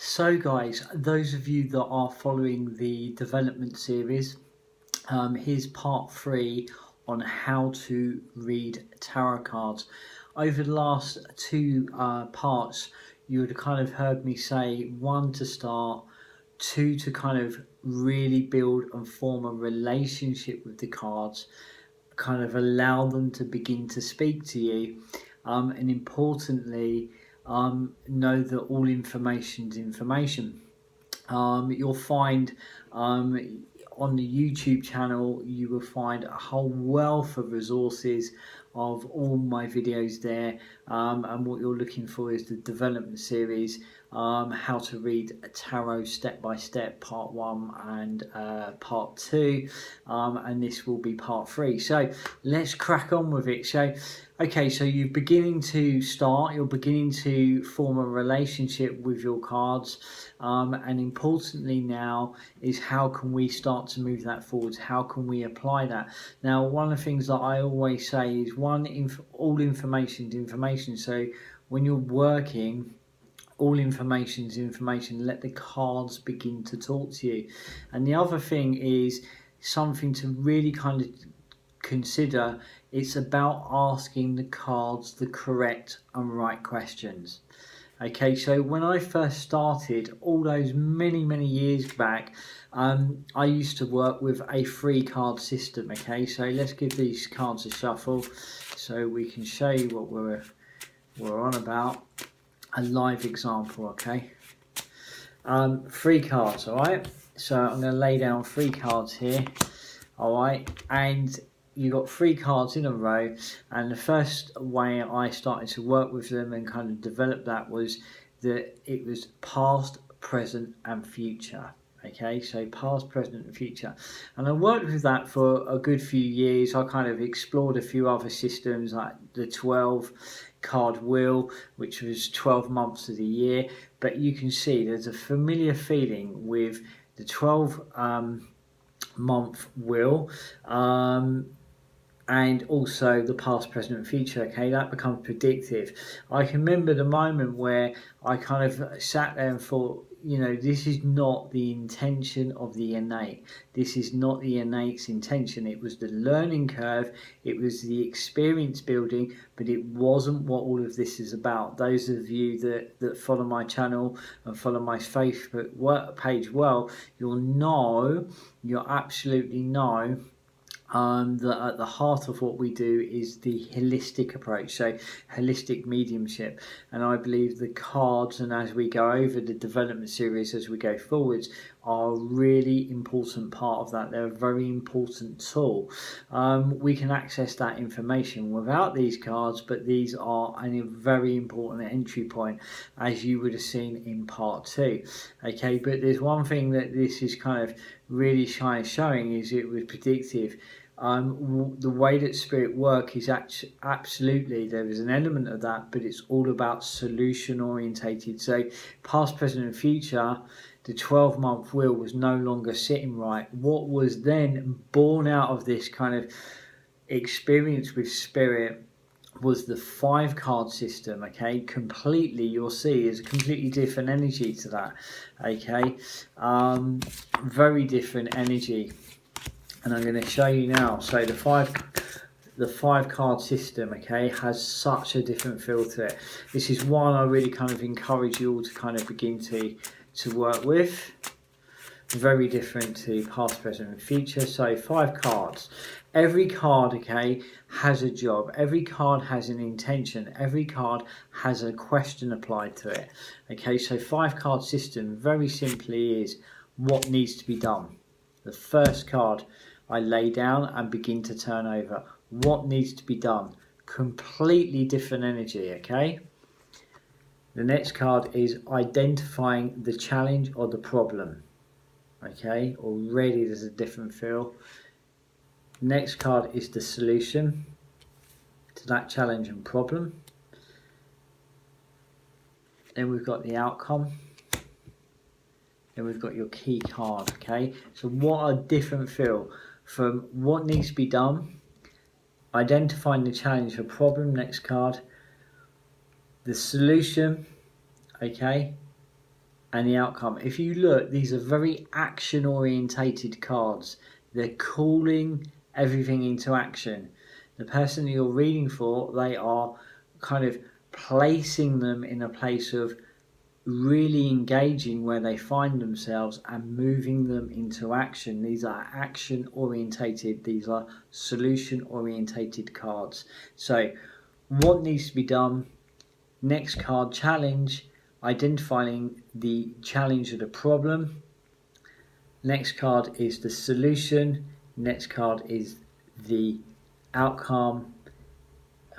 So guys, those of you that are following the development series, here's part 3 on how to read tarot cards. Over the last two parts, you would have kind of heard me say 1 to start, 2 to kind of really build and form a relationship with the cards, kind of allow them to begin to speak to you, and importantly, know that all information is information. You'll find on the YouTube channel, you will find a whole wealth of resources of all my videos there, and what you're looking for is the development series, how to read a tarot step by step, part 1 and part 2, and this will be part 3. So let's crack on with it. Okay, so you're beginning to form a relationship with your cards, and importantly now is how can we start to move that forwards? How can we apply that? Now, one of the things that I always say is all information is information. So when you're working, all information is information. Let the cards begin to talk to you. And the other thing is something to really kind of consider. It's about asking the cards the correct and right questions. Okay, so when I first started, all those many years back, I used to work with a 3-card system. Okay, so let's give these cards a shuffle so we can show you what we're on about. A live example. Okay, 3 cards. All right, so I'm going to lay down 3 cards here. All right, and you got 3 cards in a row, and the first way I started to work with them and kind of develop that was that it was past, present and future. Okay, so past, present and future, and I worked with that for a good few years. I kind of explored a few other systems like the 12 card wheel, which was 12 months of the year, but you can see there's a familiar feeling with the 12 month wheel, and also the past, present and future. Okay, that becomes predictive. I can remember the moment where I kind of sat there and thought, you know, this is not the intention of the innate. This is not the innate's intention. It was the learning curve, it was the experience building, but it wasn't what all of this is about. Those of you that follow my channel and follow my Facebook page well, you'll absolutely know that at the heart of what we do is the holistic approach, so holistic mediumship. And I believe the cards, and as we go over the development series as we go forwards, are a really important part of that. They're a very important tool. We can access that information without these cards, but these are a very important entry point, as you would have seen in part 2. Okay, but there's one thing that this is kind of really showing is it was predictive. The way that spirit work is absolutely, there is an element of that, but it's all about solution orientated. So past, present and future, the 12-month wheel was no longer sitting right. What was then born out of this kind of experience with spirit was the 5-card system. Okay, completely, you'll see is a completely different energy to that. Okay, very different energy, and I'm going to show you now. So the 5-card system, okay, has such a different feel to it. This is one I really kind of encourage you all to kind of begin to work with. Very different to past, present and future. So 5 cards. Every card, okay, has a job. Every card has an intention. Every card has a question applied to it. Okay, so 5-card system very simply is what needs to be done. The first card I lay down and begin to turn over. What needs to be done? Completely different energy, okay? The next card is identifying the challenge or the problem. Okay, already there's a different feel. Next card is the solution to that challenge and problem. Then we've got the outcome. Then we've got your key card. Okay, so what a different feel from what needs to be done, identifying the challenge or problem, next card, the solution, okay, and the outcome. If you look, these are very action orientated cards. They're calling everything into action. The person that you're reading for, they are kind of placing them in a place of really engaging where they find themselves and moving them into action. These are action orientated, these are solution orientated cards. So what needs to be done? Next card, challenge, identifying the challenge or the problem. Next card is the solution. Next card is the outcome.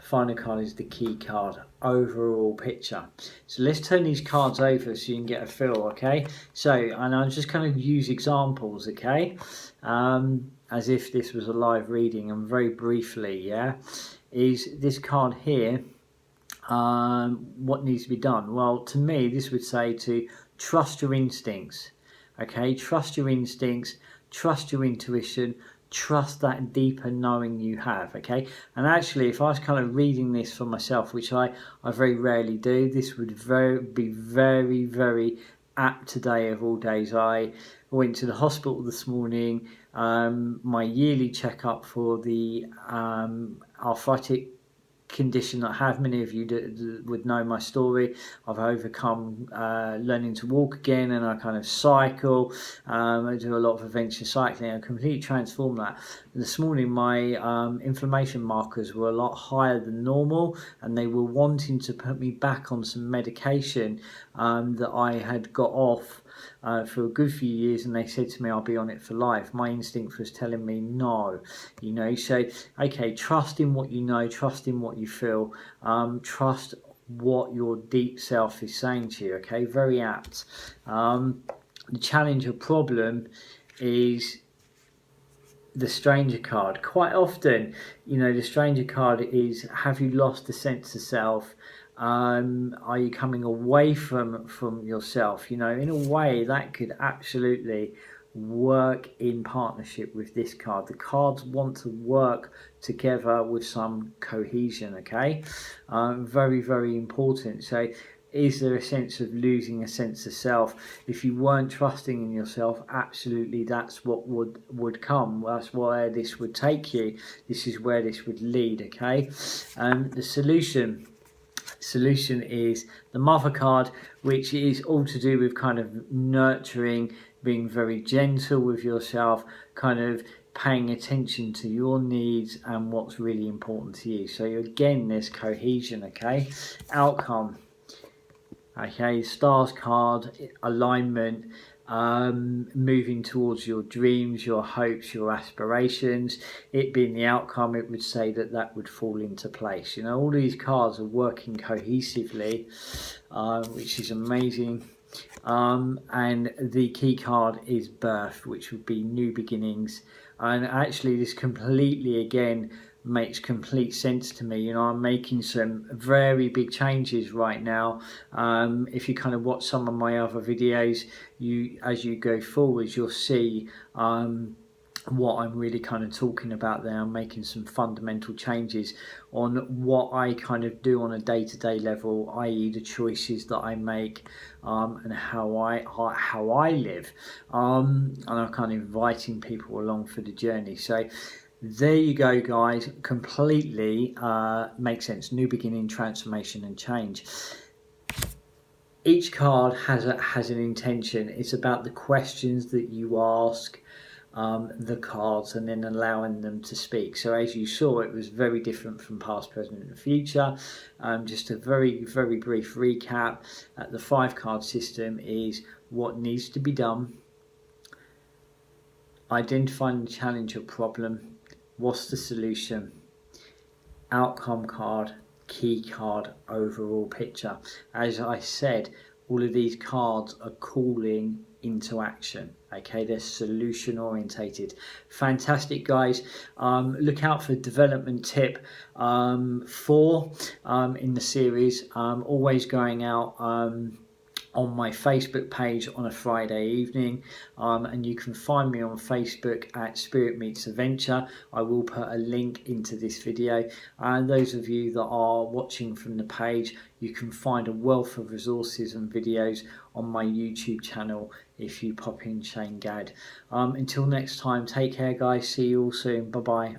Final card is the key card, overall picture. So let's turn these cards over so you can get a feel, okay? So, and I'll just kind of use examples, okay? As if this was a live reading, and very briefly, yeah? Is this card here, what needs to be done? Well, to me, this would say to trust your instincts, okay? Trust your instincts, trust your intuition, trust that deeper knowing you have, okay? And actually, if I was kind of reading this for myself, which I very rarely do, this would be very apt today of all days. I went to the hospital this morning, my yearly checkup for the arthritic condition that I have. Many of you would know my story. I've overcome learning to walk again, and I kind of cycle. I do a lot of adventure cycling. I completely transformed that. This morning my inflammation markers were a lot higher than normal, and they were wanting to put me back on some medication that I had got off for a good few years, and they said to me I'll be on it for life. My instinct was telling me no, you know. So okay, trust in what you know, trust in what you feel, trust what your deep self is saying to you, okay? Very apt. The challenge or problem is the stranger card. Quite often, you know, the stranger card is, have you lost the sense of self? Are you coming away from yourself? You know, in a way that could absolutely work in partnership with this card. The cards want to work together with some cohesion, okay? Very important. So is there a sense of losing a sense of self? If you weren't trusting in yourself, absolutely that's what would come. That's where this would take you. This is where this would lead, okay? The solution is the Mother card, which is all to do with kind of nurturing, being very gentle with yourself, kind of paying attention to your needs and what's really important to you. So again, there's cohesion, okay? Outcome, okay? Stars card, alignment, moving towards your dreams, your hopes, your aspirations. It being the outcome, it would say that would fall into place. You know, all these cards are working cohesively, which is amazing. And the key card is birth, which would be new beginnings. And actually this completely, again, makes complete sense to me. You know, I'm making some very big changes right now. If you kind of watch some of my other videos, as you go forwards, you'll see what I'm really kind of talking about there. I'm making some fundamental changes on what I kind of do on a day-to-day level, i.e. the choices that I make, and how I live, and I'm kind of inviting people along for the journey. So there you go, guys. Completely makes sense. New beginning, transformation and change. Each card has an intention. It's about the questions that you ask the cards and then allowing them to speak. So as you saw, it was very different from past, present and future. Just a very brief recap. The 5-card system is what needs to be done, identifying the challenge or problem, what's the solution, outcome card, key card, overall picture. As I said, all of these cards are calling into action, okay? They're solution orientated. Fantastic, guys. Look out for development tip 4 in the series. Always going out on my Facebook page on a Friday evening, and you can find me on Facebook at Spirit Meets Adventure. I will put a link into this video, and those of you that are watching from the page, you can find a wealth of resources and videos on my YouTube channel if you pop in Shane Gadd. Until next time, take care guys, see you all soon, bye bye.